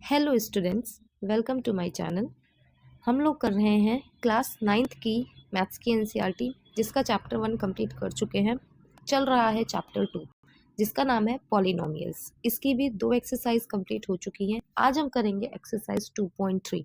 Hello students, welcome to my channel. हम लोग कर रहे हैं क्लास 9th की मैथ्स की एनसीईआरटी, जिसका चैप्टर 1 कंप्लीट कर चुके हैं। चल रहा है चैप्टर 2, जिसका नाम है पॉलिनोमियल्स। इसकी भी 2 एक्सरसाइज कंप्लीट हो चुकी हैं। आज हम करेंगे एक्सरसाइज 2.3।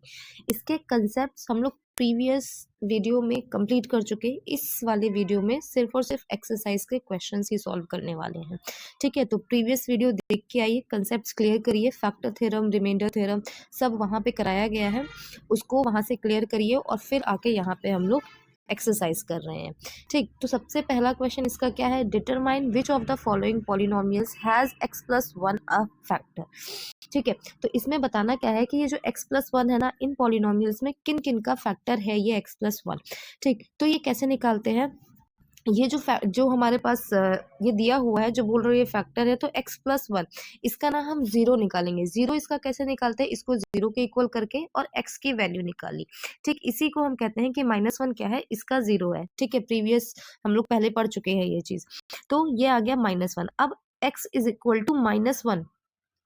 इसके कंसेप्ट्स हम लोग प्रीवियस वीडियो में कंप्लीट कर चुके। इस वाले वीडियो में सिर्फ और सिर्फ एक्सरसाइज के क्वेश्चंस ही सॉल्व करने वाले हैं। ठीक है, तो प्रीवियस वीडियो देख के आइए, कंसेप्ट्स क्लियर करिए। फैक्टर थ्योरम, रिमाइंडर थ्योरम सब वहाँ पे कराया गया है, उसको वहाँ से क्लियर करिए और फिर आके यहाँ पे हम लोग एक्सरसाइज कर रहे हैं। ठीक, तो सबसे पहला क्वेश्चन इसका क्या है? Determine which of the following polynomials has x+1 a factor. ठीक है, तो इसमें बताना क्या है कि ये जो x+1 है ना, इन पॉलिनोमियल्स में किन किन का फैक्टर है ये x+1। ठीक, तो ये कैसे निकालते हैं? ये जो हमारे पास ये दिया हुआ है, जो बोल रहे हो ये फैक्टर है, तो x+1 इसका ना हम जीरो निकालेंगे। जीरो इसका कैसे निकालते हैं? इसको जीरो के इक्वल करके और x की वैल्यू निकाली। ठीक, इसी को हम कहते हैं कि -1 क्या है? इसका जीरो है। ठीक है, प्रीवियस हम लोग पहले पढ़ चुके हैं ये चीज। तो ये आ गया -1। अब x इज इक्वल टू -1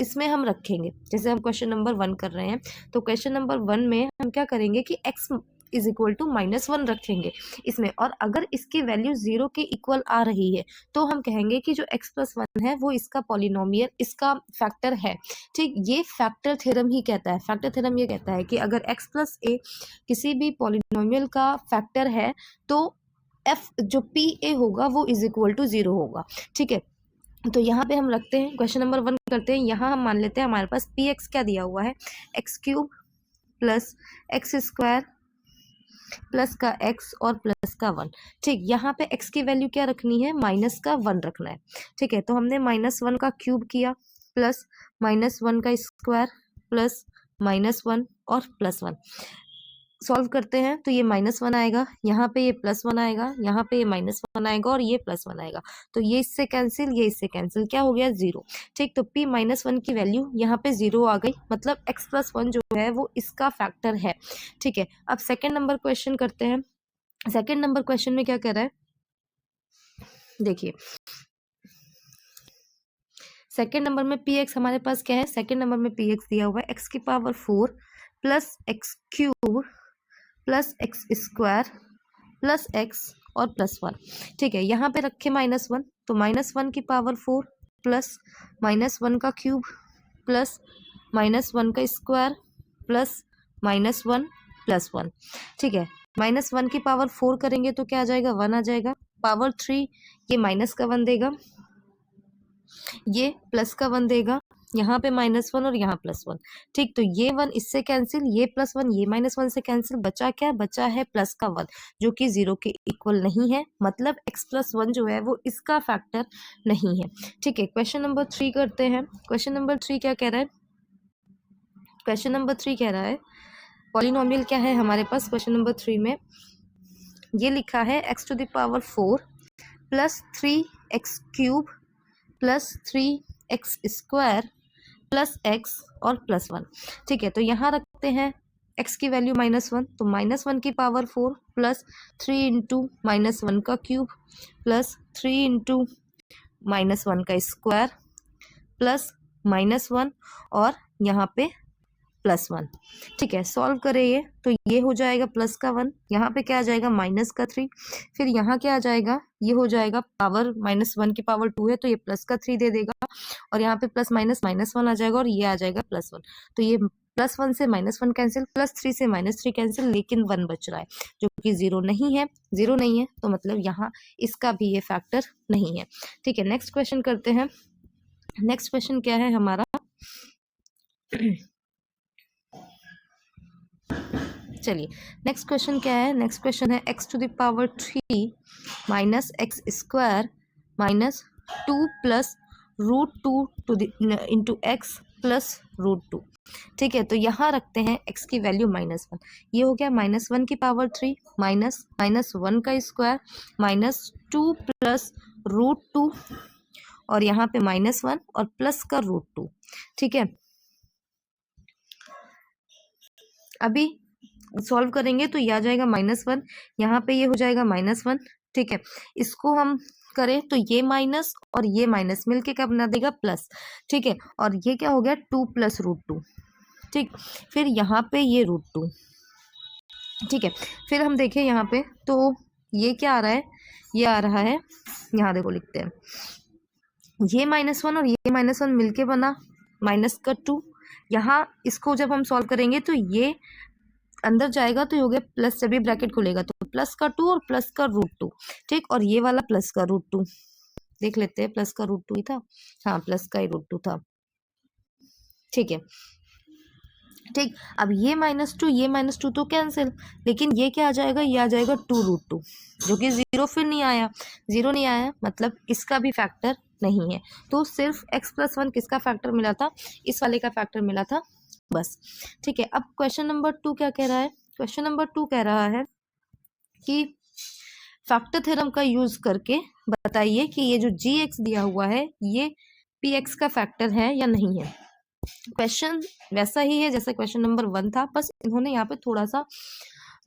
इसमें हम रखेंगे। जैसे हम क्वेश्चन नंबर 1 कर रहे हैं, तो क्वेश्चन नंबर 1 में हम क्या करेंगे कि x इज इक्वल टू -1 रखेंगे इसमें, और अगर इसकी वैल्यू 0 के इक्वल आ रही है तो हम कहेंगे कि जो x+1 है वो इसका पॉलिनोमियल, इसका फैक्टर है। ठीक, ये फैक्टर थ्योरम ही कहता है। फैक्टर थ्योरम ये कहता है कि अगर x+a किसी भी पॉलिनोमियल का फैक्टर है तो f जो pa होगा वो इज इक्वल टू 0 होगा। ठीक है, तो यहाँ पे हम रखते हैं, क्वेश्चन नंबर 1 करते हैं। यहाँ हम मान लेते हैं हमारे पास px क्या दिया हुआ है? x³ प्लस x² प्लस का x और प्लस का 1। ठीक, यहाँ पे x की वैल्यू क्या रखनी है? -1 रखना है। ठीक है, तो हमने -1 का क्यूब किया प्लस -1 का स्क्वायर प्लस -1 और +1 सॉल्व करते हैं तो ये -1 आएगा, यहाँ पे ये +1 आएगा, यहाँ पे ये -1 आएगा और ये +1 आएगा। तो ये इससे कैंसिल, ये इससे कैंसिल, क्या हो गया? 0। ठीक, तो p-1 की वैल्यू यहाँ पे 0 आ गई, मतलब x+1 जो है वो इसका फैक्टर है। ठीक है, अब सेकेंड नंबर क्वेश्चन करते हैं। सेकेंड नंबर क्वेश्चन में क्या कर रहा है? देखिए, सेकेंड नंबर में px हमारे पास क्या है? सेकेंड नंबर में px दिया हुआ है x⁴ plus x³ plus x² plus x और +1। ठीक है, यहाँ पे रखे -1, तो -1⁴ प्लस -1 का क्यूब प्लस -1 का स्क्वायर प्लस -1 +1। ठीक है, -1⁴ करेंगे तो क्या आ जाएगा? 1 आ जाएगा। पावर 3 ये माइनस का 1 देगा, ये प्लस का 1 देगा, यहाँ पे -1 और यहाँ +1। ठीक, तो ये 1 इससे कैंसिल, ये +1 ये -1 से कैंसिल, बचा क्या? बचा है प्लस का 1, जो कि 0 के इक्वल नहीं है, मतलब x+1 जो है वो इसका फैक्टर नहीं है। ठीक है, क्वेश्चन नंबर 3 करते हैं। क्वेश्चन नंबर 3 क्या कह रहा है? क्वेश्चन नंबर 3 कह रहा है पॉलिनोमियल क्या है हमारे पास? क्वेश्चन नंबर 3 में ये लिखा है x⁴ plus 3x³ plus 3x² plus x और +1। ठीक है, तो यहाँ रखते हैं x की वैल्यू -1, तो -1⁴ प्लस 3 इंटू -1 का क्यूब प्लस 3 इंटू -1 का स्क्वायर प्लस -1 और यहाँ पे +1। ठीक है, सॉल्व करें ये, तो ये हो जाएगा प्लस का 1, यहाँ पे क्या आ जाएगा? -3, फिर यहाँ क्या आ जाएगा? ये हो जाएगा पावर -1⁴ है तो ये प्लस का 3 दे देगा, और यहाँ पे प्लस माइनस -1 आ जाएगा और ये आ जाएगा +1। तो ये +1 से -1 कैंसिल, +3 से -3 कैंसिल, लेकिन 1 बच रहा है जो कि 0 नहीं है। 0 नहीं है तो मतलब यहाँ इसका भी ये फैक्टर नहीं है। ठीक है, नेक्स्ट क्वेश्चन करते हैं। नेक्स्ट क्वेश्चन क्या है हमारा? चलिए, नेक्स्ट क्वेश्चन क्या है? नेक्स्ट क्वेश्चन है x⁴ minus x² minus 2 plus √2 into x plus √2। ठीक है, तो यहाँ रखते हैं x की वैल्यू -1, ये हो गया -1⁴ माइनस -1 का स्क्वायर माइनस 2 प्लस √2 और यहाँ पे -1 और प्लस का √2। ठीक है, अभी सॉल्व करेंगे तो ये आ जाएगा -1, यहाँ पे ये हो जाएगा -1। ठीक है, इसको हम करें तो ये माइनस और ये माइनस मिलके क्या बना देगा? प्लस। ठीक है, और ये क्या हो गया? 2 प्लस √2। ठीक, फिर यहाँ पे ये √2, ठीक है। फिर हम देखें यहाँ पे तो ये क्या आ रहा है, ये आ रहा है, यहाँ देखो लिखते हैं, ये -1 और ये -1 मिलके बना -2। यहाँ इसको जब हम सॉल्व करेंगे तो ये अंदर जाएगा तो ये हो गया प्लस, जब भी ब्रैकेट खुलेगा तो +2 और +√2, ठीक। और ये वाला +√2 देख लेते हैं, +√2 ही था, हाँ प्लस का ही √2 था, ठीक है। ठीक, अब ये -2 ये -2 तो कैंसिल, लेकिन ये क्या आ जाएगा, ये आ जाएगा 2√2 जो कि 0 फिर नहीं आया, 0 नहीं आया मतलब इसका भी फैक्टर नहीं है। तो सिर्फ x+1 किसका फैक्टर मिला था, इस वाले का फैक्टर मिला था बस, ठीक है। अब क्वेश्चन नंबर 2 क्या कह रहा है, क्वेश्चन नंबर 2 कह रहा है कि फैक्टर थ्योरम का यूज करके बताइए कि ये जो gx दिया हुआ है ये px का फैक्टर है या नहीं है। क्वेश्चन वैसा ही है जैसा क्वेश्चन नंबर 1 था, बस इन्होंने यहाँ पे थोड़ा सा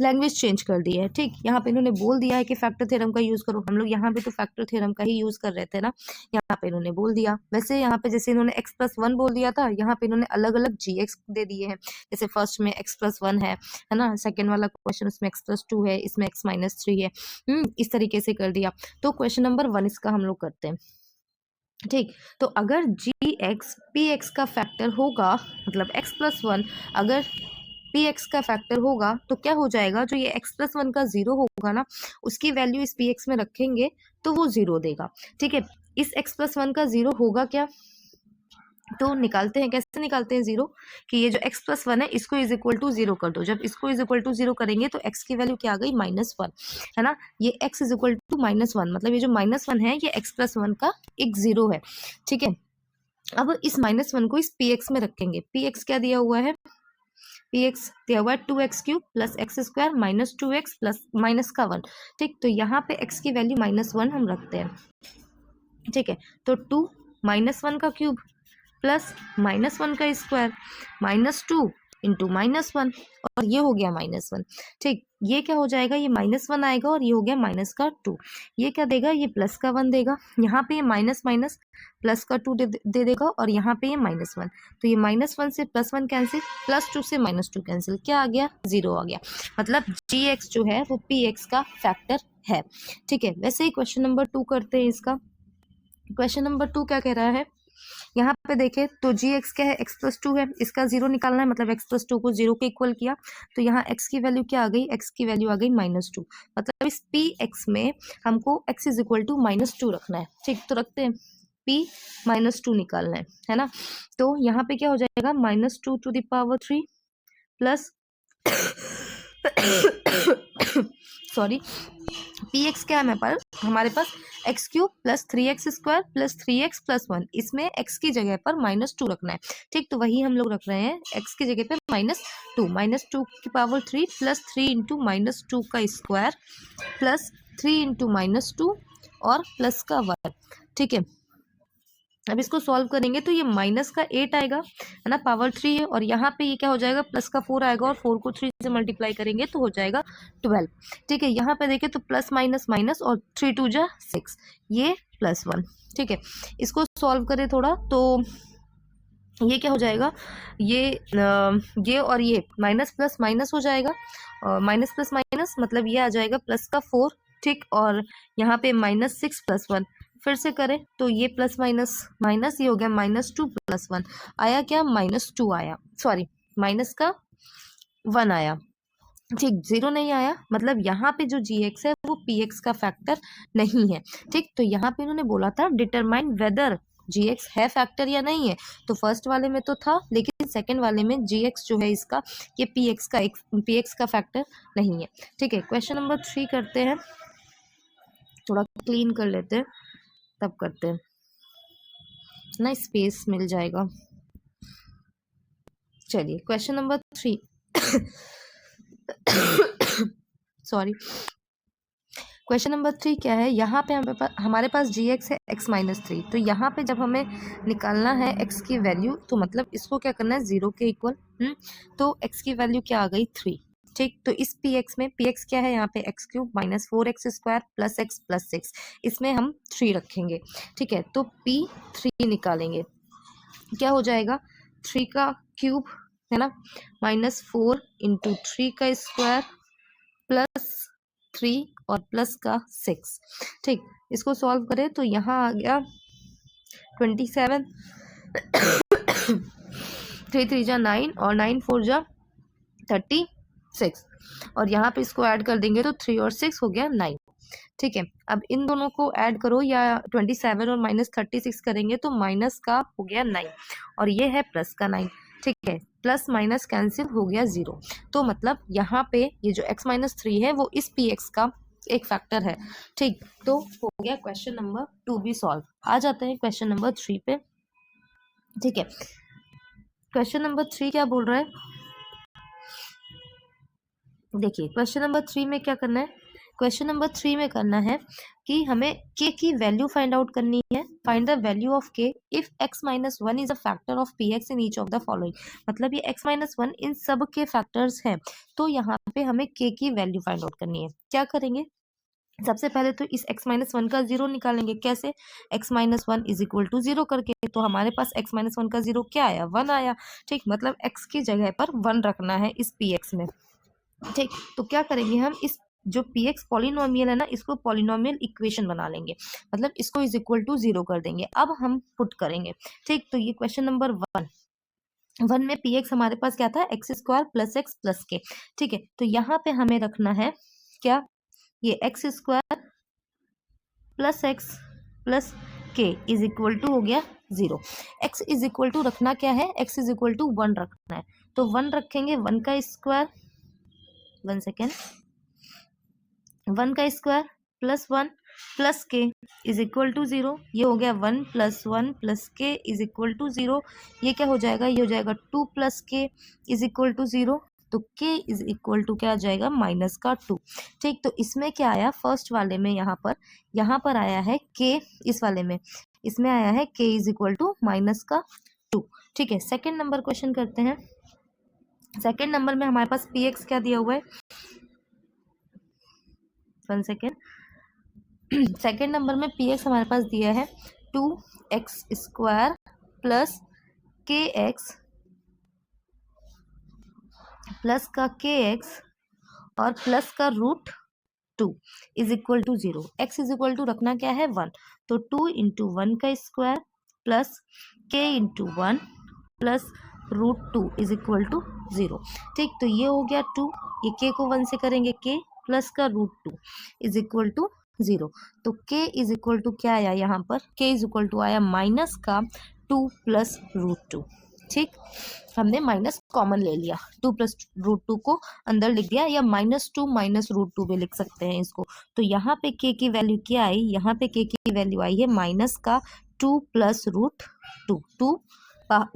लैंग्वेज चेंज कर दी है, ठीक। यहाँ पे इन्होंने बोल दिया है कि फैक्टर थ्योरम का यूज करो, हम लोग यहाँ पे तो फैक्टर थ्योरम का ही यूज कर रहे थे ना, यहाँ पे इन्होंने बोल दिया। वैसे यहाँ पे जैसे इन्होंने x+1 बोल दिया था, यहाँ पे इन्होंने अलग अलग gx दे दिए हैं, जैसे फर्स्ट में x+1 है ना, सेकेंड वाला क्वेश्चन उसमें x+2 है, इसमें x-3 है, इस तरीके से कर दिया। तो क्वेश्चन नंबर 1 इसका हम लोग करते हैं, ठीक। तो अगर gx px का फैक्टर होगा, मतलब x+1 अगर px का फैक्टर होगा तो क्या हो जाएगा, जो ये x+1 का 0 होगा ना, उसकी वैल्यू इस px में रखेंगे तो वो 0 देगा, ठीक है। इस x+1 का 0 होगा क्या, तो निकालते हैं, कैसे निकालते हैं 0, कि ये जो x+1 है इसको = 0 कर दो। जब इसको = 0 करेंगे तो x की वैल्यू क्या आ गई, -1, है ना। ये x = -1 मतलब ये जो -1 है ये x+1 का एक 0 है, ठीक है। अब इस -1 को इस px में रखेंगे, px क्या दिया हुआ है, px दिया हुआ है 2x³ + x² - 2x plus minus का 1, ठीक। तो यहाँ पे x की वैल्यू -1 हम रखते हैं, ठीक है। तो 2 -1 का क्यूब प्लस -1 का स्क्वायर -2 इंटू -1 और ये हो गया -1, ठीक। ये क्या हो जाएगा, ये -1 आएगा और ये हो गया -2, ये क्या देगा, ये प्लस का 1 देगा, यहाँ पे ये माइनस माइनस प्लस का 2 दे देगा और यहाँ पे ये -1, तो ये -1 से +1 कैंसिल, +2 से -2 कैंसिल, क्या आ गया, 0 आ गया। मतलब gx जो है वो px का फैक्टर है, ठीक है। वैसे ही क्वेश्चन नंबर 2 करते हैं इसका। क्वेश्चन नंबर 2 क्या कह रहा है, यहाँ पे देखें तो gx क्या है, x+2 है, इसका 0 निकालना है, मतलब x+2 को 0 के इक्वल किया, तो यहाँ x की वैल्यू क्या आ गई, x की वैल्यू आ गई -2, मतलब इस px में हमको x = -2 रखना है, ठीक। तो रखते हैं, p -2 निकालना है ना। तो यहाँ पे क्या हो जाएगा, -2⁵ प्लस सॉरी, px क्या है हमारे पास x³ + 3x² + 3x + 1, इसमें x की जगह पर -2 रखना है, ठीक। तो वही हम लोग रख रहे हैं, x की जगह पे -2 -2⁵ प्लस 3 × -2 का स्क्वायर प्लस 3 × -2 और प्लस का 1, ठीक है। अब इसको सॉल्व करेंगे तो ये -8 आएगा, है ना, पावर 3 है, और यहाँ पे ये क्या हो जाएगा, प्लस का 4 आएगा और 4 को 3 से मल्टीप्लाई करेंगे तो हो जाएगा 12, ठीक है। यहाँ पे देखें तो प्लस माइनस माइनस और 3 × 2 = 6, ये +1, ठीक है। इसको सॉल्व करें थोड़ा तो ये क्या हो जाएगा, ये और ये माइनस प्लस माइनस हो जाएगा, माइनस प्लस माइनस मतलब ये आ जाएगा प्लस का 4, ठीक। और यहाँ पे -6 + 1 फिर से करें तो ये प्लस माइनस माइनस, ये हो गया -2 + 1 आया क्या, -2 आया, सॉरी माइनस का 1 आया, ठीक। 0 नहीं आया, मतलब यहाँ पे जो gx है वो px का फैक्टर नहीं है, ठीक। तो यहाँ पे इन्होंने बोला था डिटरमाइन वेदर gx है फैक्टर या नहीं है, तो फर्स्ट वाले में तो था, लेकिन सेकंड वाले में gx जो है इसका, ये px का फैक्टर नहीं है, ठीक है। क्वेश्चन नंबर 3 करते हैं, थोड़ा क्लीन कर लेते हैं तब करते हैं ना, स्पेस मिल जाएगा। चलिए question number 3 sorry, question number 3 क्या है, यहाँ पे हमारे पास gx है x-3, तो यहाँ पे जब हमें निकालना है x की वैल्यू तो मतलब इसको क्या करना है, 0 के इक्वल, तो x की वैल्यू क्या आ गई, 3, ठीक। तो इस px में px क्या है, यहाँ पे x³ - 4x² + x + 6, इसमें हम 3 रखेंगे, ठीक है। तो p3 निकालेंगे, क्या हो जाएगा, 3 का क्यूब है ना, -4 इंटू 3 का स्क्वायर प्लस 3 और प्लस का 6। ठीक, इसको सॉल्व करें तो यहाँ आ गया 27, 3 3 जा 9 और 9 4 जा 36, और यहाँ पे इसको ऐड कर देंगे तो 3 और 6 हो गया 9। ठीक है, अब इन दोनों को ऐड करो, या 27 और -36 करेंगे तो माइनस का हो गया 9 और ये है प्लस का 9। ठीक है, प्लस माइनस कैंसिल हो गया 0। तो मतलब यहाँ पे ये जो x-3 है वो इस px का एक फैक्टर है। ठीक, तो हो गया क्वेश्चन नंबर 2 भी सॉल्व। आ जाते हैं क्वेश्चन नंबर 3 पे। ठीक है, क्वेश्चन नंबर 3 क्या बोल रहा है, देखिए क्वेश्चन नंबर 3 में क्या करना है, क्वेश्चन नंबर 3 में करना है कि हमें k की वैल्यू फाइंड आउट करनी है। Find the value of k if x-1 is a factor of px in each of the following. मतलब ये x-1 इन सब के फैक्टर्स हैं, तो यहाँ पे हमें k की वैल्यू फाइंड आउट करनी है। क्या करेंगे, सबसे पहले तो इस x-1 का 0 निकालेंगे। कैसे, x-1 इज इक्वल टू 0 करके, तो हमारे पास x-1 का 0 क्या आया, 1 आया। ठीक, मतलब x की जगह पर 1 रखना है इस px में। ठीक, तो क्या करेंगे हम, इस जो px पॉलिनोमियल है ना, इसको पॉलिनोमियल इक्वेशन बना लेंगे, मतलब इसको इज इक्वल टू 0 कर देंगे। अब हम पुट करेंगे। ठीक, तो ये क्वेश्चन नंबर 1 में px हमारे पास क्या था, x² plus x plus k। ठीक है, तो यहाँ पे हमें रखना है क्या, ये x² plus x plus k is equal to हो गया 0। x इज इक्वल टू रखना क्या है, x इज इक्वल टू 1 रखना है, तो 1 रखेंगे, 1 का स्क्वायर, 1 सेकेंड, 1 का स्क्वायर प्लस 1 प्लस के इज इक्वल टू 0। ये हो गया 1 प्लस 1 प्लस के इज इक्वल टू 0। ये क्या हो जाएगा, ये हो जाएगा 2 प्लस के इज इक्वल टू 0। तो k इज इक्वल टू क्या आ जाएगा, माइनस का 2। ठीक, तो इसमें क्या आया, फर्स्ट वाले में यहाँ पर आया है k, इस वाले में इसमें आया है k is equal to minus का 2। ठीक है, सेकेंड नंबर क्वेश्चन करते हैं। सेकेंड नंबर में हमारे पास px क्या दिया हुआ है, 1 सेकेंड, सेकेंड नंबर में px हमारे पास दिया है 2x² प्लस kx प्लस का kx और प्लस का √2 is equal to 0। x is equal to रखना क्या है, 1, तो 2 इंटू 1 का square plus k into 1 plus √2 is equal to 0। ठीक, तो ये हो गया 2, ये k को 1 से करेंगे, k प्लस का √2 इज इक्वल टू 0। तो k इज इक्वल टू क्या आया, यहाँ पर k इज इक्वल टू आया माइनस का 2 प्लस √2। ठीक, हमने माइनस कॉमन ले लिया, 2 प्लस √2 को अंदर लिख दिया, या -2 माइनस √2 भी लिख सकते हैं इसको। तो यहाँ पे k की वैल्यू क्या आई, यहाँ पे k की वैल्यू आई है माइनस का 2 प्लस √2। 2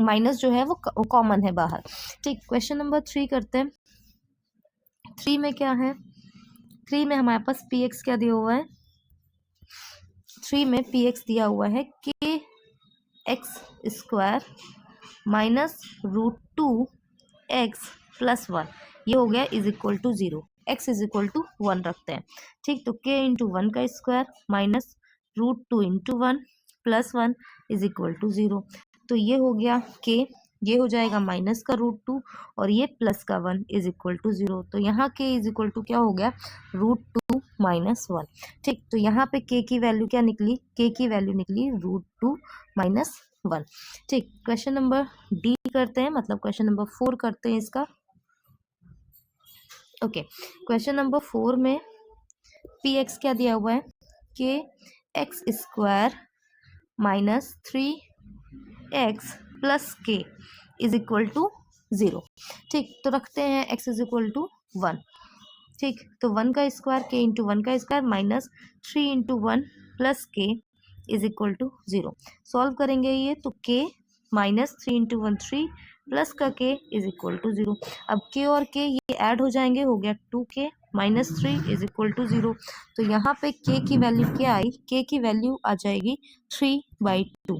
माइनस जो है वो कॉमन है बाहर। ठीक, क्वेश्चन नंबर 3 करते हैं। 3 में क्या है, 3 में हमारे पास px क्या दिया हुआ है, 3 में px दिया हुआ है k x² minus √2 x plus 1, ये हो गया is equal to 0। x is equal to 1 रखते हैं। ठीक, तो k इंटू 1 का square minus √2 into 1 plus 1 is equal to 0। तो ये हो गया k, ये हो जाएगा माइनस का √2 और ये प्लस का 1 इज इक्वल टू 0। तो यहाँ k इज इक्वल टू क्या हो गया, √2 माइनस 1। ठीक, तो यहाँ पे k की वैल्यू क्या निकली, k की वैल्यू निकली √2 माइनस 1। ठीक, क्वेश्चन नंबर डी करते हैं, मतलब क्वेश्चन नंबर 4 करते हैं इसका। ओके, क्वेश्चन नंबर 4 में px क्या दिया हुआ है, k x² minus 3x plus k is equal to 0। ठीक, तो रखते हैं x इज इक्वल टू 1। ठीक, तो 1 का स्क्वायर k इंटू 1 का square minus 3 into 1 plus k is equal to 0। Solve करेंगे ये, तो k माइनस 3 इंटू 1 3 प्लस का k इज इक्वल टू 0। अब k और k ये ऐड हो जाएंगे, हो गया 2k minus 3 is equal to 0। तो यहाँ पे k की वैल्यू क्या आई, k की वैल्यू आ जाएगी 3/2।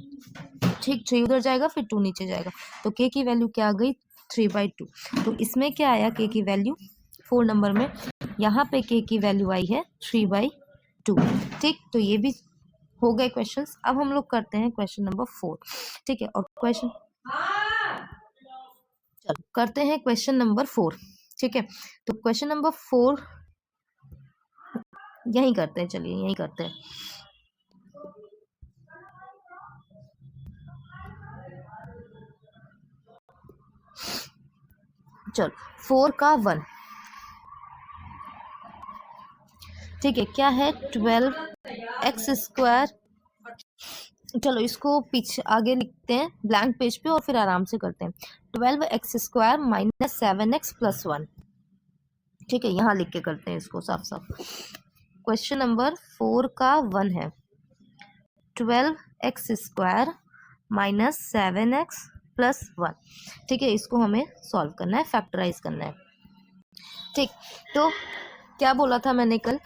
ठीक, 3 उधर जाएगा फिर 2 नीचे जाएगा, तो k की वैल्यू क्या आ गई, 3/2। तो इसमें क्या आया, k की वैल्यू 4 नंबर में यहाँ पे k की वैल्यू आई है 3/2। ठीक, तो ये भी हो गए क्वेश्चंस। अब हम लोग करते हैं क्वेश्चन नंबर 4। ठीक है, और क्वेश्चन चलो करते हैं क्वेश्चन नंबर 4। ठीक है, तो क्वेश्चन नंबर 4 यही करते हैं, चलिए यही करते हैं। चलो 4 का 1, ठीक है, क्या है 12x²। चलो इसको पीछे आगे लिखते हैं ब्लैंक पेज पे और फिर आराम से करते हैं। 12x² minus 7x plus 1। ठीक है, यहाँ लिख के करते हैं इसको साफ साफ। क्वेश्चन नंबर 4 का 1 है 12x² माइनस 7x प्लस 1। ठीक है, इसको हमें सॉल्व करना है, फैक्टराइज करना है। ठीक, तो क्या बोला था मैंने कल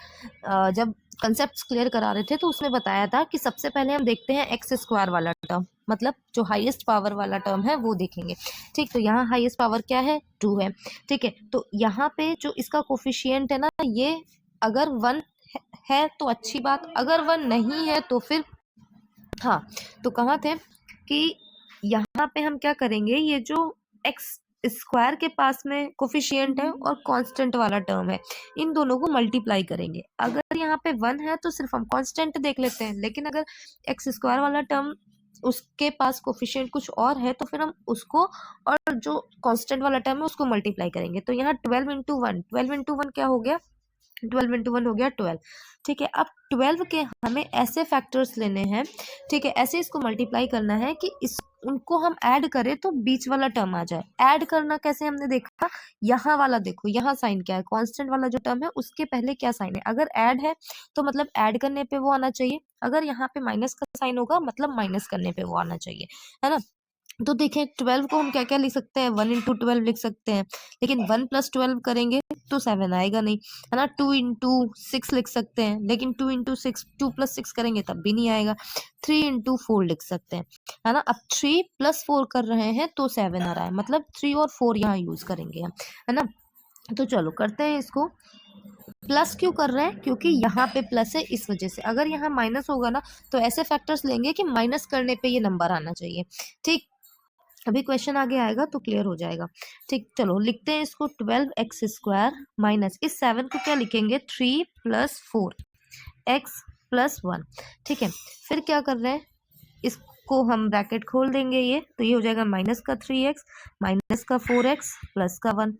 जब कंसेप्ट्स क्लियर करा रहे थे तो उसमें बताया था कि सबसे पहले हम देखते हैं x² वाला टर्म, मतलब जो हाईएस्ट पावर वाला टर्म है वो देखेंगे। ठीक, तो यहाँ हाईएस्ट पावर क्या है 2 है। ठीक है, तो यहाँ पे जो इसका कोफिशिएंट है ना, ये अगर 1 है तो अच्छी बात, अगर 1 नहीं है तो फिर हाँ। तो कहाँ थे कि यहाँ पे हम क्या करेंगे, ये जो x² के पास में कोफिशिएंट है और कांस्टेंट वाला टर्म है, इन दोनों को मल्टीप्लाई करेंगे। अगर यहाँ पे 1 है तो सिर्फ हम कांस्टेंट देख लेते हैं, लेकिन अगर x² वाला टर्म उसके पास कोफिशिएंट कुछ और है तो फिर हम उसको और जो कांस्टेंट वाला टर्म है उसको मल्टीप्लाई करेंगे। तो यहाँ 12 इंटू 1, 12 इंटू 1 क्या हो गया, 12 इंटू 1 हो गया 12। ठीक है, अब 12 के हमें ऐसे फैक्टर्स लेने हैं। ठीक है, ऐसे इसको मल्टीप्लाई करना है कि इस उनको हम ऐड करें तो बीच वाला टर्म आ जाए। ऐड करना कैसे हमने देखा, यहाँ वाला देखो, यहाँ साइन क्या है, कांस्टेंट वाला जो टर्म है उसके पहले क्या साइन है, अगर ऐड है तो मतलब ऐड करने पे वो आना चाहिए, अगर यहाँ पे माइनस का साइन होगा मतलब माइनस करने पे वो आना चाहिए, है ना। तो देखें 12 को हम क्या क्या लिख सकते हैं, 1 इंटू 12 लिख सकते हैं, लेकिन 1 प्लस 12 करेंगे तो 7 आएगा नहीं, है ना। 2 इंटू 6 लिख सकते हैं, लेकिन 2 इंटू 6, 2 प्लस 6 करेंगे तब भी नहीं आएगा। 3 इंटू 4 लिख सकते हैं, है ना। अब 3 प्लस 4 कर रहे हैं तो 7 आ रहा है, मतलब 3 और 4 यहाँ यूज करेंगे हम, है ना। तो चलो करते हैं इसको। प्लस क्यों कर रहे हैं, क्योंकि यहाँ पे प्लस है इस वजह से। अगर यहाँ माइनस होगा ना तो ऐसे फैक्टर्स लेंगे कि माइनस करने पे ये नंबर आना चाहिए। ठीक, अभी क्वेश्चन आगे आएगा तो क्लियर हो जाएगा। ठीक, चलो लिखते हैं इसको 12x² माइनस इस 7 को क्या लिखेंगे 3 प्लस 4x प्लस 1। ठीक है, फिर क्या कर रहे हैं, इसको हम ब्रैकेट खोल देंगे, ये तो ये हो जाएगा माइनस का 3x माइनस का 4x प्लस का 1।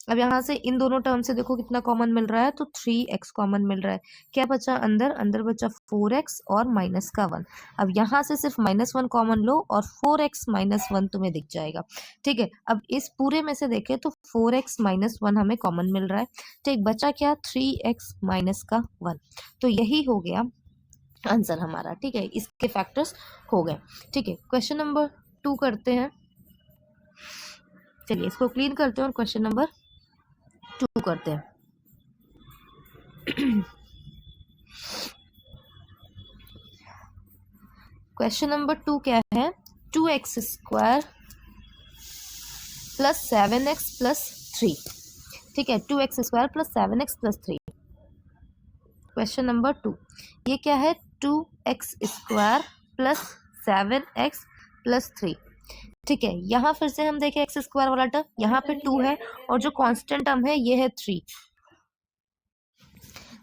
अब यहाँ से इन दोनों टर्म से देखो कितना कॉमन मिल रहा है, तो 3x कॉमन मिल रहा है। क्या बचा अंदर, अंदर बचा 4x और माइनस का 1। अब यहाँ से सिर्फ -1 कॉमन लो और 4x माइनस 1 तुम्हें दिख जाएगा। ठीक है, अब इस पूरे में से देखें तो 4x माइनस 1 हमें कॉमन मिल रहा है। ठीक, बचा क्या 3x माइनस का 1। तो यही हो गया आंसर हमारा। ठीक है, इसके फैक्टर्स हो गए। ठीक है, क्वेश्चन नंबर 2 करते हैं। चलिए इसको क्लीन करते हैं और क्वेश्चन नंबर 2 करते हैं। क्वेश्चन नंबर 2 क्या है, 2x² प्लस 7x प्लस 3। ठीक है, 2x² plus 7x plus 3। Question number 2, ये क्या है 2x² प्लस 7x प्लस 3। ठीक है, यहाँ फिर से हम देखें x² वाला टर्म, यहाँ पे 2 है और जो कांस्टेंट टर्म है ये है 3।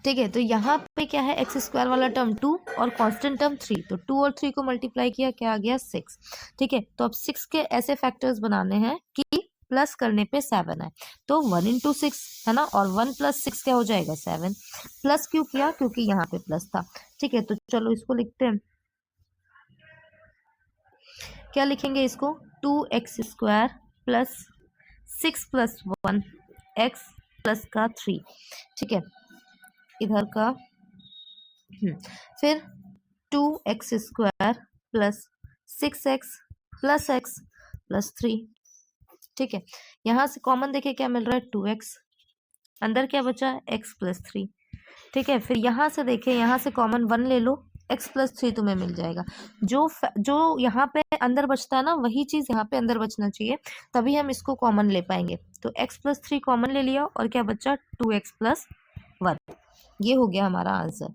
ठीक है, तो यहाँ पे क्या है x² वाला टर्म 2 और कांस्टेंट टर्म 3, तो 2 और 3 को मल्टीप्लाई किया क्या आ गया 6। ठीक है, तो अब 6 के ऐसे फैक्टर्स बनाने हैं कि प्लस करने पे 7 है, तो 1 इंटू 6, है ना, और 1 प्लस 6 क्या हो जाएगा 7। प्लस क्यों किया, क्योंकि यहाँ पे प्लस था। ठीक है, तो चलो इसको लिखते हैं, क्या लिखेंगे इसको 2x² plus 6 plus 1 x plus का 3। ठीक है, इधर का फिर 2x² plus 6x plus x plus 3। ठीक है, यहाँ से कॉमन देखे क्या मिल रहा है 2x, अंदर क्या बचा x प्लस 3। ठीक है, फिर यहाँ से देखें, यहाँ से कॉमन 1 ले लो, x प्लस 3 तुम्हें मिल जाएगा। जो यहाँ पे अंदर बचता है ना वही चीज यहाँ पे अंदर बचना चाहिए, तभी हम इसको कॉमन ले पाएंगे। तो x प्लस 3 कॉमन ले लिया और क्या बचा 2x प्लस 1। ये हो गया हमारा आंसर।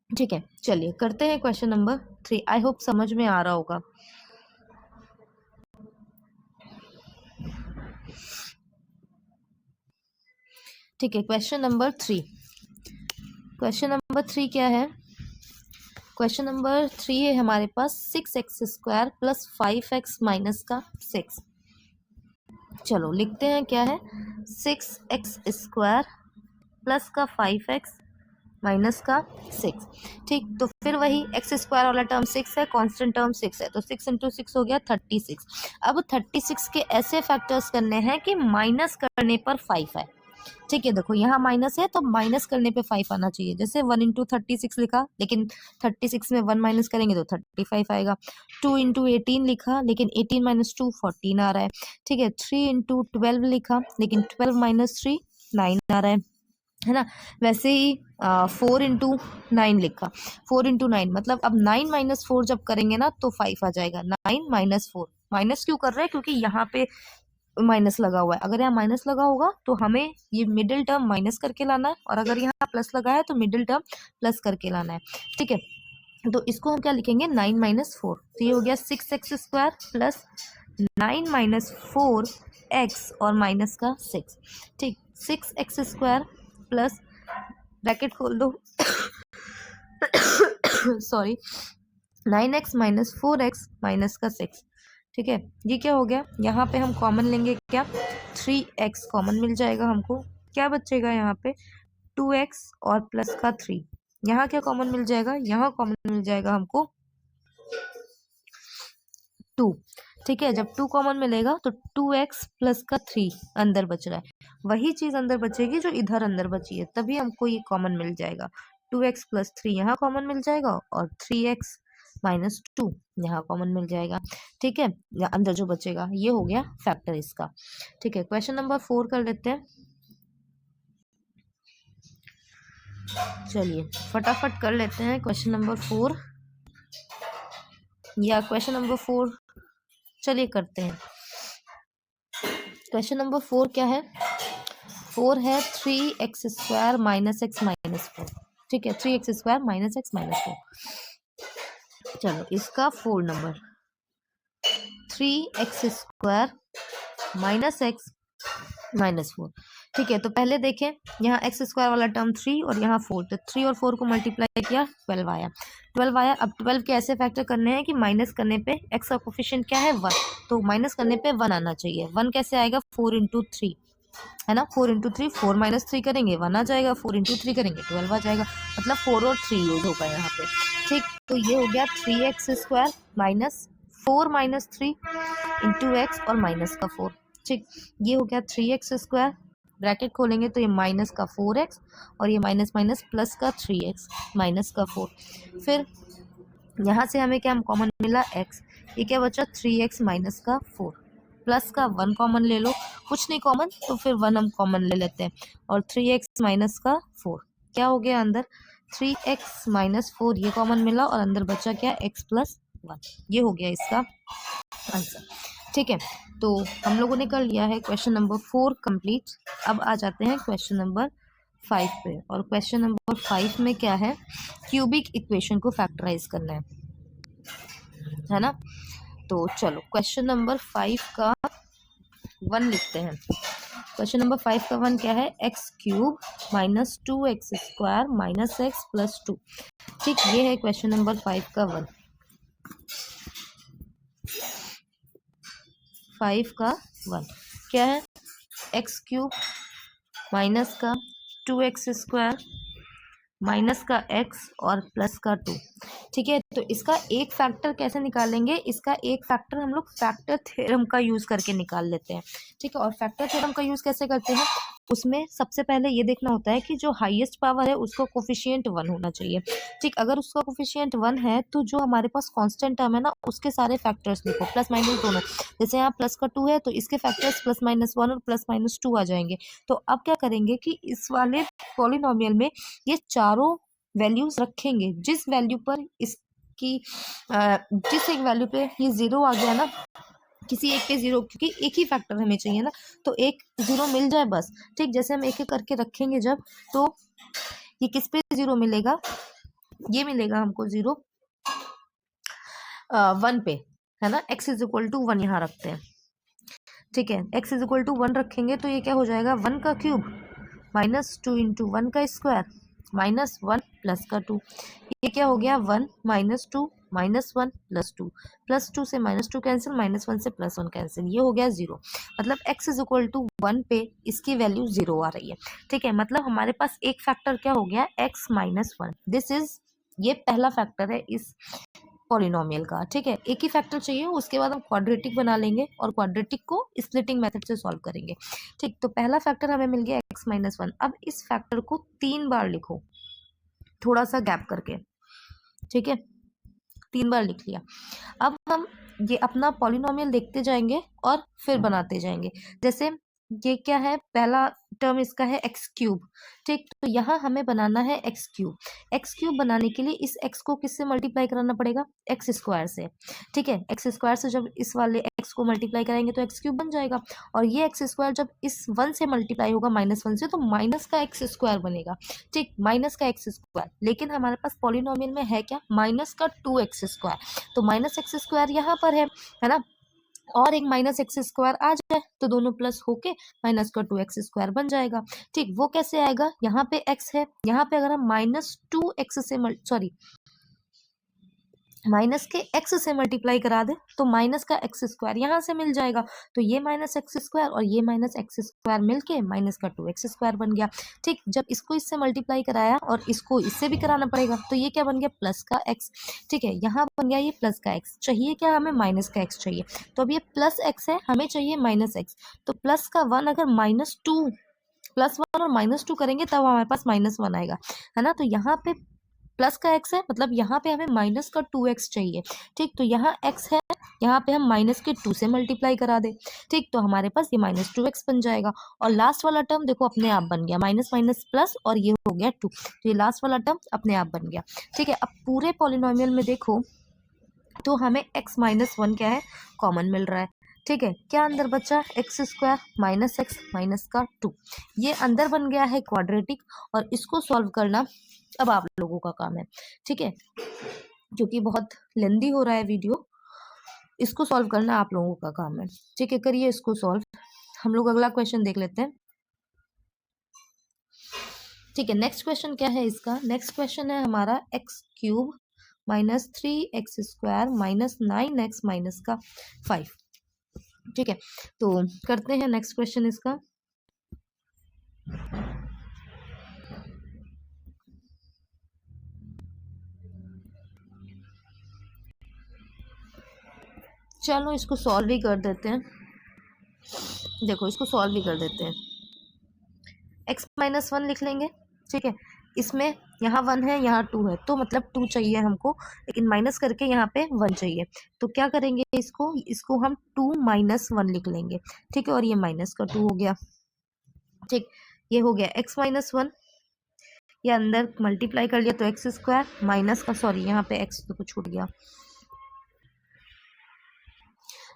ठीक है, चलिए करते हैं क्वेश्चन नंबर 3। आई होप समझ में आ रहा होगा। ठीक है, क्वेश्चन नंबर 3। क्वेश्चन नंबर 3 क्या है? क्वेश्चन नंबर 3 है हमारे पास 6x² प्लस 5x माइनस का 6। चलो लिखते हैं क्या है, 6x² प्लस का 5x माइनस का 6। ठीक, तो फिर वही x² वाला टर्म 6 है, कांस्टेंट टर्म 6 है, तो 6 इंटू 6 हो गया 36। अब 36 के ऐसे फैक्टर्स करने हैं कि माइनस करने पर 5 है। ठीक है, देखो यहाँ माइनस है तो माइनस करने पे 5 आना चाहिए। जैसे 1 इंटू 36 लिखा, लेकिन 36 में 1 माइनस करेंगे तो 35 आएगा। 2 इंटू 18 लिखा, लेकिन 18 माइनस 2 14 आ रहा है। ठीक है, 3 इंटू 12 लिखा, लेकिन 12 माइनस 3 9 आ रहा है ना। वैसे ही 4 इंटू 9 लिखा, 4 इंटू 9 मतलब अब 9 माइनस 4 जब करेंगे ना तो 5 आ जाएगा। 9 माइनस 4, माइनस क्यों कर रहे हैं? क्योंकि यहाँ पे माइनस लगा हुआ है। अगर यहाँ माइनस लगा होगा तो हमें ये मिडिल टर्म माइनस करके लाना है, और अगर यहाँ प्लस लगा है तो मिडिल टर्म प्लस करके लाना है। ठीक है, तो इसको हम क्या लिखेंगे, 9 माइनस 4। तो ये हो गया 6x² प्लस 9 माइनस 4x और माइनस का 6। ठीक, 6x² प्लस ब्रैकेट खोल दो sorry, 9x minus 4x minus का 6। ठीक है, ये क्या हो गया, यहाँ पे हम कॉमन लेंगे क्या, 3x कॉमन मिल जाएगा हमको। क्या बचेगा यहाँ पे, 2x और प्लस का 3। यहाँ क्या कॉमन मिल जाएगा, यहाँ कॉमन मिल जाएगा हमको 2। ठीक है, जब 2 कॉमन मिलेगा तो 2x प्लस का 3 अंदर बच रहा है। वही चीज अंदर बचेगी जो इधर अंदर बची है, तभी हमको ये कॉमन मिल जाएगा। 2x प्लस 3 यहाँ कॉमन मिल जाएगा, और 3x माइनस 2 यहाँ कॉमन मिल जाएगा। ठीक है, अंदर जो बचेगा, ये हो गया फैक्टर इसका। ठीक है, क्वेश्चन नंबर 4 कर लेते हैं। चलिए फटाफट कर लेते हैं क्वेश्चन नंबर 4, या क्वेश्चन नंबर 4 चलिए करते हैं। क्वेश्चन नंबर 4 क्या है, 4 है 3x² माइनस x माइनस 4। ठीक है, 3x² माइनस x माइनस 4। चलो इसका 4 number, 3x² minus x minus 4। ठीक है, तो पहले देखें, यहाँ x² वाला टर्म 3 और यहाँ 4, तो 3 और 4 को मल्टीप्लाई किया 12 आया। 12 आया। अब 12 के ऐसे फैक्टर करने हैं कि माइनस करने पे x का कोफिशिएंट क्या है, 1, तो माइनस करने पे 1 आना चाहिए। 1 कैसे आएगा, 4 इंटू 3 है ना, 4 इंटू 3, 4 माइनस 3 करेंगे 1 आ जाएगा, 4 इंटू 3 करेंगे 12 आ जाएगा, मतलब 4 और 3 यूज होगा यहाँ पे। ठीक, तो ये हो गया 3x² minus 4 minus 3 into x और माइनस का 4। ठीक, ये हो गया 3x², ब्रैकेट खोलेंगे तो ये माइनस का 4x और ये माइनस माइनस प्लस का 3x माइनस का 4। फिर यहाँ से हमें क्या कॉमन मिला, x, ये क्या बचा 3x माइनस का 4, प्लस का 1 कॉमन ले लो, कुछ नहीं कॉमन तो फिर 1 हम कॉमन ले लेते हैं, और 3x माइनस का 4 क्या हो गया अंदर, 3x माइनस 4 ये कॉमन मिला, और अंदर बचा क्या, x प्लस 1। ये हो गया इसका आंसर। ठीक है, तो हम लोगों ने कर लिया है क्वेश्चन नंबर 4 कंप्लीट। अब आ जाते हैं क्वेश्चन नंबर 5 पे, और क्वेश्चन नंबर 5 में क्या है, क्यूबिक इक्वेशन को फैक्टराइज करना है ना। तो चलो क्वेश्चन नंबर 5 का 1 लिखते हैं। क्वेश्चन नंबर 5 का 1 क्या है, x³ minus 2x² minus x plus 2। ठीक, ये है क्वेश्चन नंबर 5 का 1। 5 का 1 क्या है, x³ माइनस का 2x² माइनस का x और प्लस का 2। ठीक है, तो इसका एक फैक्टर कैसे निकालेंगे, इसका एक फैक्टर हम लोग फैक्टर थ्योरम का यूज करके निकाल लेते हैं। ठीक है, और फैक्टर थ्योरम का यूज कैसे करते हैं, उसमें सबसे पहले ये देखना होता है कि जो हाईएस्ट पावर है उसका कोफिशिएंट 1 होना चाहिए। ठीक, अगर उसका कोफिशिएंट 1 है तो जो हमारे पास कांस्टेंट टर्म है ना, उसके सारे फैक्टर्स लिखो, प्लस माइनस दोनों। जैसे यहाँ प्लस का 2 है तो इसके फैक्टर्स प्लस माइनस 1 और प्लस माइनस 2 आ जाएंगे। तो अब क्या करेंगे कि इस वाले पॉलिनोमियल में ये चारों वैल्यूज रखेंगे, जिस वैल्यू पर इसकी जिस एक वैल्यू पे ये 0 आ गया ना, किसी एक पे 0, क्योंकि एक ही फैक्टर हमें चाहिए ना, तो एक 0 मिल जाए बस। ठीक, जैसे हम एक एक करके रखेंगे जब, तो ये किस पे 0 मिलेगा, ये मिलेगा हमको 0 1 पे, है ना, x = 1 यहाँ रखते हैं। ठीक है, x इज इक्वल टू 1 रखेंगे तो ये क्या हो जाएगा 1 का क्यूब माइनस 2 इंटू 1 का स्क्वायर माइनस 1 प्लस का 2। ये क्या हो गया 1 माइनस 2 माइनस 1 प्लस 2 से माइनस 2 कैंसिल, माइनस 1 से प्लस 1 कैंसिल, ये हो गया 0। मतलब x इज इक्वल टू 1 पे इसकी वैल्यू 0 आ रही है। ठीक है, मतलब हमारे पास एक फैक्टर क्या हो गया x माइनस 1। दिस इज, ये पहला फैक्टर है इस पॉलिनोमियल का। ठीक है, एक ही फैक्टर चाहिए, उसके बाद हम क्वाड्रेटिक बना लेंगे और क्वाड्रेटिक को स्प्लिटिंग मेथड से सॉल्व करेंगे। ठीक, तो पहला फैक्टर हमें मिल गया x माइनस 1। अब इस फैक्टर को 3 बार लिखो, थोड़ा सा गैप करके। ठीक है, 3 बार लिख लिया। अब हम ये अपना पॉलिनोमियल देखते जाएंगे और फिर बनाते जाएंगे। जैसे ये क्या है, पहला टर्म इसका है एक्स क्यूब। ठीक, तो यहाँ हमें बनाना है एक्स क्यूब। एक्स क्यूब बनाने के लिए इस एक्स को किससे मल्टीप्लाई कराना पड़ेगा, एक्स स्क्वायर से। ठीक है, एक्स स्क्वायर से जब इस वाले एक्स को मल्टीप्लाई कराएंगे तो एक्स क्यूब बन जाएगा, और ये एक्स स्क्वायर जब इस 1 से मल्टीप्लाई होगा माइनस 1 से, तो माइनस का एक्स स्क्वायर बनेगा। ठीक, माइनस का एक्स स्क्वायर, लेकिन हमारे पास पॉलिनोमियल में है क्या, माइनस का 2x स्क्वायर, तो माइनस एक्स स्क्वायर यहाँ पर है ना, और एक माइनस एक्स स्क्वायर आ जाए तो दोनों प्लस होके माइनस का 2x स्क्वायर बन जाएगा। ठीक, वो कैसे आएगा, यहाँ पे x है, यहाँ पे अगर हम माइनस 2x से सॉरी माइनस के x से मल्टीप्लाई करा दे तो माइनस का एक्स स्क्वायर यहाँ से मिल जाएगा। तो ये माइनस एक्स स्क्वायर और ये माइनस एक्स स्क्वायर मिलके माइनस का 2x स्क्वायर बन गया। ठीक, जब इसको इससे मल्टीप्लाई कराया और इसको इससे भी कराना पड़ेगा तो ये क्या बन गया, प्लस का x। ठीक है, यहाँ बन गया ये प्लस का x। चाहिए क्या, हमें माइनस का x चाहिए, तो अब ये प्लस x है, हमें चाहिए माइनस x। तो प्लस का 1 अगर माइनस 2 प्लस 1 और माइनस 2 करेंगे तब हमारे पास माइनस 1 आएगा, है ना। तो यहाँ पे प्लस का x है, मतलब यहाँ पे हमें माइनस का 2x चाहिए। ठीक, तो यहाँ x है, यहाँ पे हम माइनस के 2 से मल्टीप्लाई करा दे। ठीक, तो हमारे पास ये माइनस 2x बन जाएगा। और लास्ट वाला टर्म देखो अपने आप बन गया, माइनस माइनस प्लस, और ये हो गया 2, तो ये लास्ट वाला टर्म अपने आप बन गया। ठीक है, अब पूरे पॉलिनोमियल में देखो तो हमें x माइनस 1 क्या है, कॉमन मिल रहा है। ठीक है, क्या अंदर बचा, x square minus x minus का 2, ये अंदर बन गया है क्वाड्रेटिक, और इसको सॉल्व करना अब आप लोगों का काम है। ठीक है, क्योंकि बहुत लेंदी हो रहा है वीडियो, इसको सॉल्व करना आप लोगों का काम है। ठीक है, करिए इसको सॉल्व। हम लोग अगला क्वेश्चन देख लेते हैं। ठीक है, नेक्स्ट क्वेश्चन क्या है इसका, नेक्स्ट क्वेश्चन है हमारा x cube minus 3x square minus 9x minus का 5। ठीक है, तो करते हैं नेक्स्ट क्वेश्चन इसका। चलो इसको सॉल्व ही कर देते हैं। देखो इसको सॉल्व ही कर देते हैं। x माइनस 1 लिख लेंगे। ठीक है, इसमें यहाँ 1 है, यहाँ 2 है, तो मतलब 2 चाहिए हमको, लेकिन माइनस करके यहाँ पे 1 चाहिए। तो क्या करेंगे, इसको हम 2 माइनस 1 लिख लेंगे। ठीक है, और ये माइनस का 2 हो गया। ठीक, ये हो गया x माइनस 1, ये अंदर मल्टीप्लाई कर लिया तो एक्स स्क्वायर माइनस का, सॉरी यहाँ पे x तो छूट गया।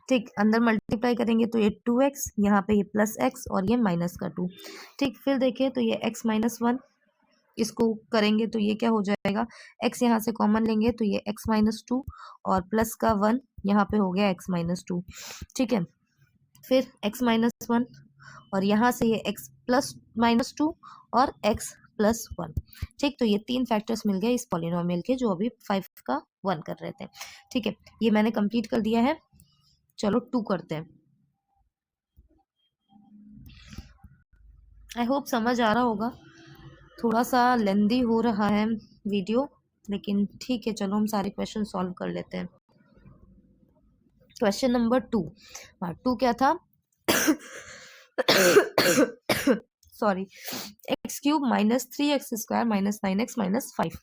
ठीक, अंदर मल्टीप्लाई करेंगे तो ये 2x, यहाँ पे ये प्लस x और ये माइनस का 2। ठीक, फिर देखिए तो ये x माइनस 1, इसको करेंगे तो ये क्या हो जाएगा, x यहाँ से कॉमन लेंगे तो ये x माइनस 2 और प्लस का 1, यहाँ पे हो गया x माइनस 2। ठीक है, फिर x माइनस 1 और यहाँ से ये x प्लस माइनस 2 और x प्लस 1। ठीक, तो ये 3 फैक्टर्स मिल गए इस पॉलिनोमियल के, जो अभी 5 का 1 कर रहे थे। ठीक है, ये मैंने कंप्लीट कर दिया है। चलो 2 करते हैं। आई होप समझ आ रहा होगा, थोड़ा सा लेंदी हो रहा है वीडियो, लेकिन ठीक है, चलो हम सारे क्वेश्चन सॉल्व कर लेते हैं। क्वेश्चन नंबर 2, 2 क्या था sorry, x cube minus 3x square minus 9x minus 5।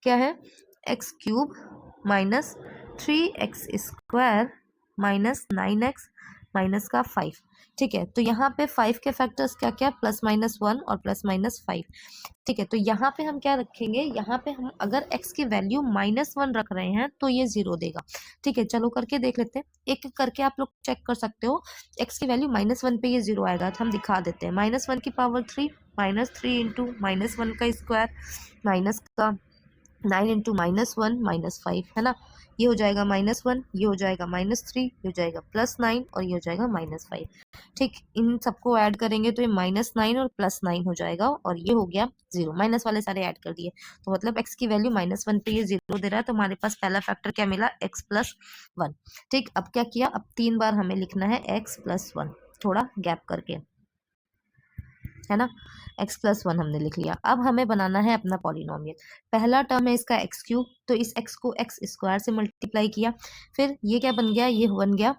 क्या है, x cube minus 3x square minus 9x minus का 5। ठीक है, तो यहाँ पे 5 के फैक्टर्स क्या क्या, प्लस माइनस 1 और प्लस माइनस 5। ठीक है, तो यहाँ पे हम क्या रखेंगे, यहाँ पे हम अगर x की वैल्यू माइनस 1 रख रहे हैं तो ये 0 देगा। ठीक है, चलो करके देख लेते हैं, एक करके आप लोग चेक कर सकते हो। x की वैल्यू माइनस 1 पे ये 0 आएगा, तो हम दिखा देते हैं। माइनस 1 की पावर 3, माइनस 3 इंटू माइनस 1 का स्क्वायर माइनस का 9 इंटू माइनस 1 माइनस 5, है ना। ये हो जाएगा -1, ये हो जाएगा -3, ये हो जाएगा +9 और ये हो जाएगा -5। ठीक, इन सबको ऐड करेंगे तो ये -9 और +9 हो जाएगा और ये हो गया 0। माइनस वाले सारे ऐड कर दिए तो मतलब x की वैल्यू -1 पे ये 0 दे रहा है, तो हमारे पास पहला फैक्टर क्या मिला, x+1। ठीक, अब क्या किया, अब 3 बार हमें लिखना है x+1, थोड़ा गैप करके, है ना। x+1 हमने लिख लिया। अब हमें बनाना है अपना पॉलिनोमियल। पहला टर्म है इसका x³ तो इस x को x² से मल्टीप्लाई किया, फिर ये क्या बन गया, ये बन गया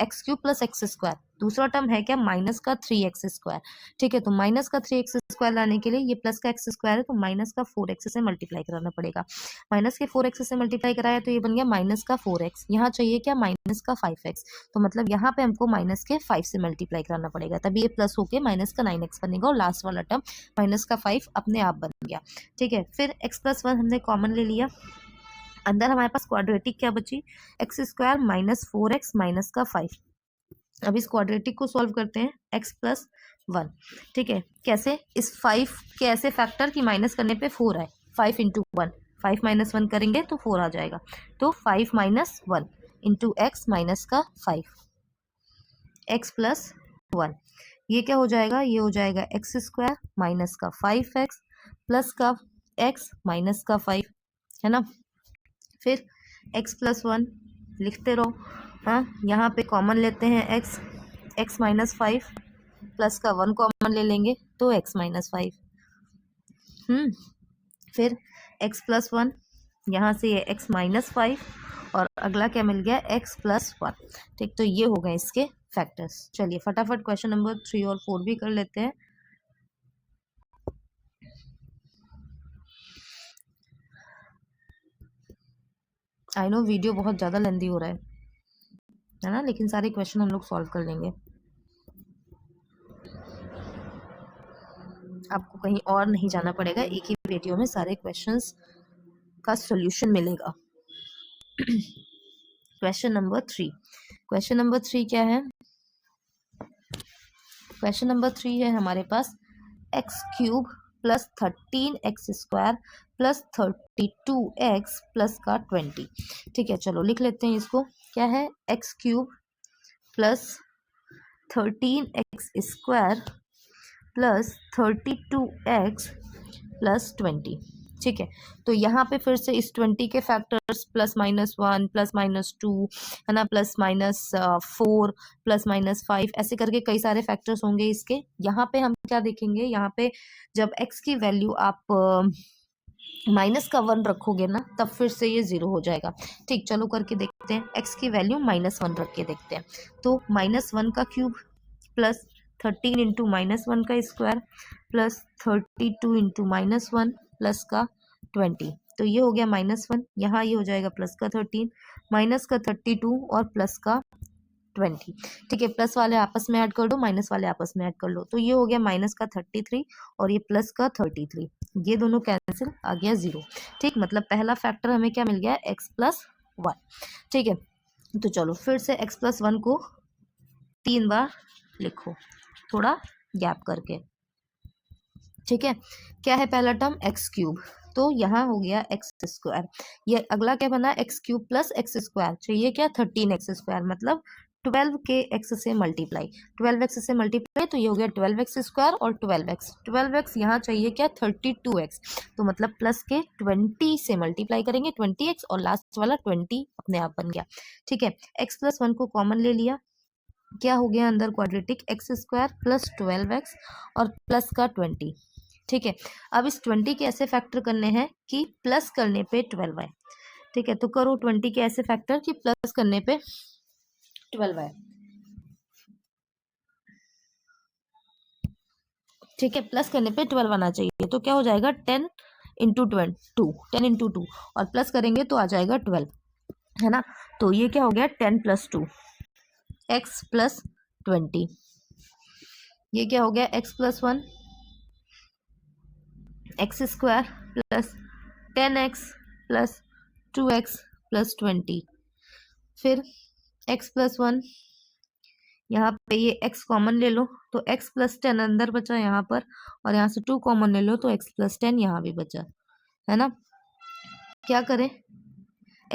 x³ + x²। दूसरा टर्म है क्या, माइनस का 3x²। ठीक है, तो माइनस का 3x² लाने के लिए ये प्लस का x² है तो माइनस का 4x से मल्टीप्लाई कराना पड़ेगा। माइनस के 4x से मल्टीप्लाई कराया तो ये बन गया माइनस का 4x। यहाँ चाहिए क्या, माइनस का 5x, तो मतलब यहाँ पे हमको माइनस के 5 से मल्टीप्लाई कराना पड़ेगा, तभी ये प्लस होके माइनस का 9x बनेगा और लास्ट वाला टर्म माइनस का 5 अपने आप बन गया। ठीक है, फिर x+1 हमने कॉमन ले लिया, अंदर हमारे पास क्वाड्रेटिक क्या बची, x² - 4x - का 5। अब इस क्वाड्रेटिक को सॉल्व करते हैं, x+1। ठीक है, कैसे, इस 5 के ऐसे फैक्टर की माइनस करने पे 4 आए, 5 × 1, 5 - 1 करेंगे तो 4 आ जाएगा, तो 5 - 1 × x - का 5, x+1। ये क्या हो जाएगा, ये हो जाएगा x² - का 5x प्लस का x माइनस का 5, है ना। फिर x+1 लिखते रहो, हाँ, यहाँ पे कॉमन लेते हैं x -5 प्लस का 1 कॉमन ले लेंगे तो x - 5। फिर x+1, यहाँ से ये x - 5 और अगला क्या मिल गया, x+1। ठीक, तो ये हो गए इसके फैक्टर्स। चलिए फटाफट क्वेश्चन नंबर 3 और 4 भी कर लेते हैं। आई नो वीडियो बहुत ज़्यादा लेंदी हो रहा है ना, लेकिन सारे क्वेश्चन हम लोग सॉल्व कर लेंगे, आपको कहीं और नहीं जाना पड़ेगा, एक ही वीडियो में सारे क्वेश्चंस का सॉल्यूशन मिलेगा। क्वेश्चन नंबर 3, क्वेश्चन नंबर 3 क्या है, क्वेश्चन नंबर 3 है हमारे पास x³ + 13x² + 32x प्लस का 20। ठीक है, चलो लिख लेते हैं इसको, क्या है, x³ + 13x² + 32x + 20। ठीक है, तो यहाँ पे फिर से इस 20 के फैक्टर्स +-1 +-2, है ना, +-4 +-5 ऐसे करके कई सारे फैक्टर्स होंगे इसके। यहाँ पे हम क्या देखेंगे, यहाँ पे जब x की वैल्यू आप माइनस का 1 रखोगे ना, तब फिर से ये 0 हो जाएगा। ठीक, चलो करके देखते हैं, x की वैल्यू -1 रख के देखते हैं, तो -1 का क्यूब प्लस 13 × -1 का स्क्वायर प्लस 32 × -1 प्लस का 20, तो ये हो गया -1, यहाँ ये हो जाएगा प्लस का 13, माइनस का 32 और प्लस का 20। ठीक है, प्लस वाले आपस में ऐड कर दो, माइनस वाले आपस में ऐड कर लो, तो ये हो गया माइनस का 33 और ये प्लस का 33, ये दोनों कैंसिल, आ गया 0। ठीक, मतलब पहला फैक्टर हमें क्या मिल गया, x+1। ठीक है, तो चलो फिर से x+1 को 3 बार लिखो, थोड़ा गैप करके। ठीक है, क्या है पहला टर्म, x³, तो यहाँ हो गया x², ये अगला क्या बना, x³ + x², चाहिए क्या, 13x², मतलब 12 के x से मल्टीप्लाई, 12x से मल्टीप्लाई तो ये हो गया 12x² और 12x यहाँ चाहिए क्या, 32x, तो मतलब प्लस के 20 से मल्टीप्लाई करेंगे 20x और लास्ट वाला 20 अपने आप बन गया। ठीक है, x+1 को कॉमन ले लिया, क्या हो गया अंदर क्वाड्रेटिक, x² + 12x और प्लस का 20। ठीक है, अब इस 20 के ऐसे फैक्टर करने हैं कि प्लस करने पे 12 आए। ठीक है, तो करो 20 के ऐसे फैक्टर कि प्लस करने पे 12 आए। ठीक है, प्लस करने पे 12 आना चाहिए, तो क्या हो जाएगा, 10 × 2, 10 × 2 और प्लस करेंगे तो आ जाएगा 12, है ना। तो ये क्या हो गया, 10 + 2 x + 20, ये क्या हो गया, x+1 x² + 10x + 2x + 20, फिर x+1, यहाँ पे ये x कॉमन ले लो तो x + 10 अंदर बचा यहाँ पर, और यहाँ से 2 कॉमन ले लो तो x + 10 यहाँ भी बचा, है ना। क्या करें,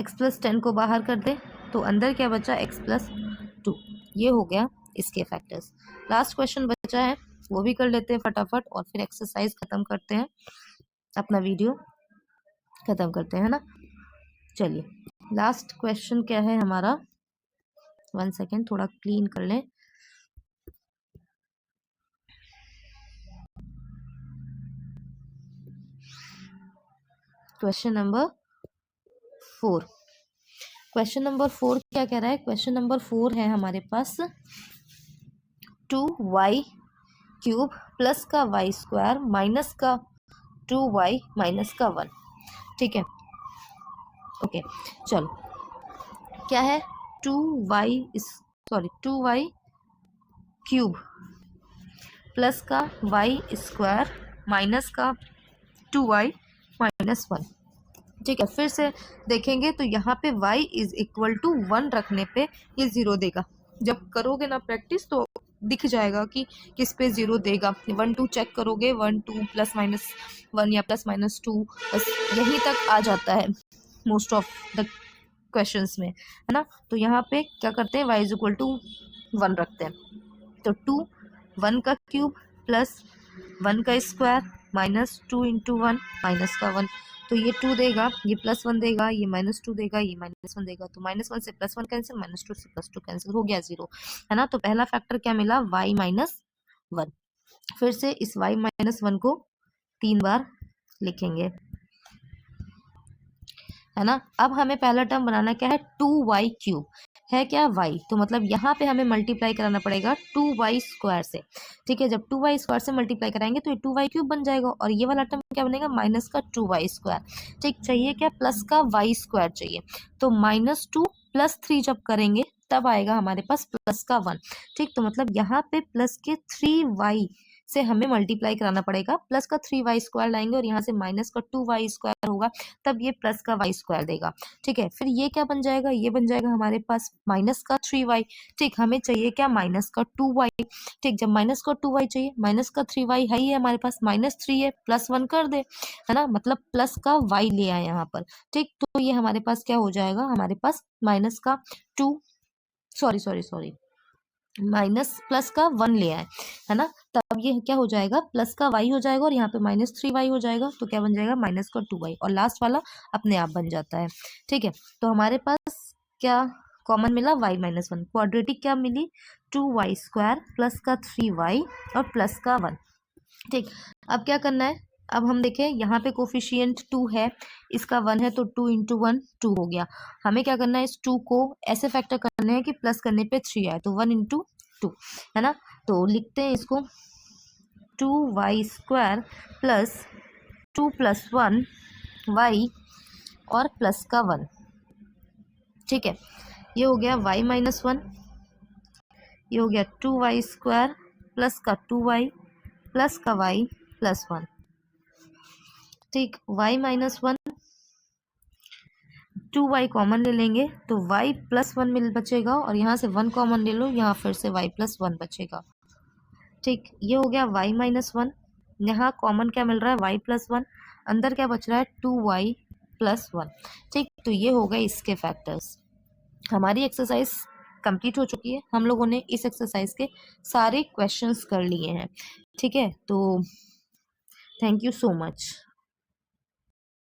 x प्लस 10 को बाहर कर दे तो अंदर क्या बचा x प्लस 2। ये हो गया इसके फैक्टर्स। लास्ट क्वेश्चन बचा है, वो भी कर लेते हैं फटाफट और फिर एक्सरसाइज खत्म करते हैं, अपना वीडियो खत्म करते हैं, है ना। चलिए लास्ट क्वेश्चन क्या है हमारा, 1 सेकेंड थोड़ा क्लीन कर लें। Question number 4। क्वेश्चन नंबर 4 क्या कह रहा है? क्वेश्चन नंबर 4 है हमारे पास 2y क्यूब प्लस का y स्क्वायर माइनस का 2y माइनस का 1। ठीक है, ओके चलो क्या है 2y क्यूब प्लस का y स्क्वायर माइनस का 2y माइनस 1। ठीक है, फिर से देखेंगे तो यहाँ पे y इज इक्वल टू 1 रखने पे ये 0 देगा। जब करोगे ना प्रैक्टिस तो दिख जाएगा कि किस पे 0 देगा। 1 2 चेक करोगे, 1 2 प्लस माइनस 1 या प्लस माइनस 2 बस यहीं तक आ जाता है मोस्ट ऑफ द क्वेश्चंस में, है ना। तो यहाँ पे क्या करते हैं, y इज इक्वल टू 1 रखते हैं। तो 2 1 का क्यूब प्लस 1 का स्क्वायर माइनस 2 इंटू 1 माइनस का 1। तो ये 2 देगा, ये प्लस 1 देगा, ये माइनस 2 देगा, ये माइनस 1 देगा। तो माइनस 1 से प्लस 1 कैंसिल, माइनस 2 से प्लस 2 कैंसिल, हो गया 0, है ना। तो पहला फैक्टर क्या मिला, y माइनस 1। फिर से इस y माइनस 1 को 3 बार लिखेंगे, है ना। अब हमें पहला टर्म बनाना क्या है, 2y क्यूब है क्या y, तो मतलब यहाँ पे हमें मल्टीप्लाई कराना पड़ेगा 2y स्क्वायर से। ठीक है, जब 2y स्क्वायर से मल्टीप्लाई कराएंगे तो ये 2y क्यूब बन जाएगा और ये वाला टर्म क्या बनेगा, माइनस का 2y स्क्वायर। ठीक, चाहिए क्या, प्लस का y स्क्वायर चाहिए। तो माइनस 2 प्लस 3 जब करेंगे तब आएगा हमारे पास प्लस का 1। ठीक, तो मतलब यहाँ पे प्लस के 3y से हमें मल्टीप्लाई कराना पड़ेगा, प्लस का 3y स्क्वायर लाएंगे और यहाँ से माइनस का 2y स्क्वायर होगा, तब ये प्लस का y स्क्वायर देगा। ठीक है, फिर ये क्या बन जाएगा, ये बन जाएगा हमारे पास माइनस का 3y। ठीक, हमें चाहिए क्या, माइनस का 2y। ठीक, जब माइनस का 2y चाहिए, माइनस का 3y है ही है हमारे पास, माइनस 3 है, प्लस 1 कर दे, है ना, मतलब प्लस का y ले आए यहाँ पर। ठीक, तो ये हमारे पास क्या हो जाएगा, हमारे पास माइनस का 2 सॉरी माइनस प्लस का 1 ले आए, है ना। तब ये क्या हो जाएगा, प्लस का y हो जाएगा और यहाँ पे माइनस 3y हो जाएगा। तो क्या बन जाएगा, माइनस का 2y, और लास्ट वाला अपने आप बन जाता है। ठीक है, तो हमारे पास क्या कॉमन मिला, y माइनस 1। क्वाड्रेटिक क्या मिली, 2y स्क्वायर प्लस का 3y और प्लस का 1। ठीक, अब क्या करना है, अब हम देखें यहाँ पे कोफिशिएंट 2 है, इसका 1 है, तो 2 इंटू 1 2 हो गया। हमें क्या करना है, इस 2 को ऐसे फैक्टर करने हैं कि प्लस करने पे 3 आए, तो 1 इंटू 2, है ना। तो लिखते हैं इसको 2y square plus 2 plus 1 y और प्लस का 1। ठीक है, ये हो गया y माइनस 1, ये हो गया 2y स्क्वायर प्लस का 2y प्लस का y प्लस 1। ठीक, y माइनस 1 2y कॉमन ले लेंगे तो y प्लस 1 मिल बचेगा और यहाँ से 1 कॉमन ले लो, यहाँ फिर से y प्लस 1 बचेगा। ठीक, ये हो गया y माइनस 1, यहाँ कॉमन क्या मिल रहा है, y प्लस 1, अंदर क्या बच रहा है 2y प्लस 1। ठीक, तो ये हो गए इसके फैक्टर्स। हमारी एक्सरसाइज कंप्लीट हो चुकी है, हम लोगों ने इस एक्सरसाइज के सारे क्वेश्चंस कर लिए हैं। ठीक है, तो थैंक यू सो मच।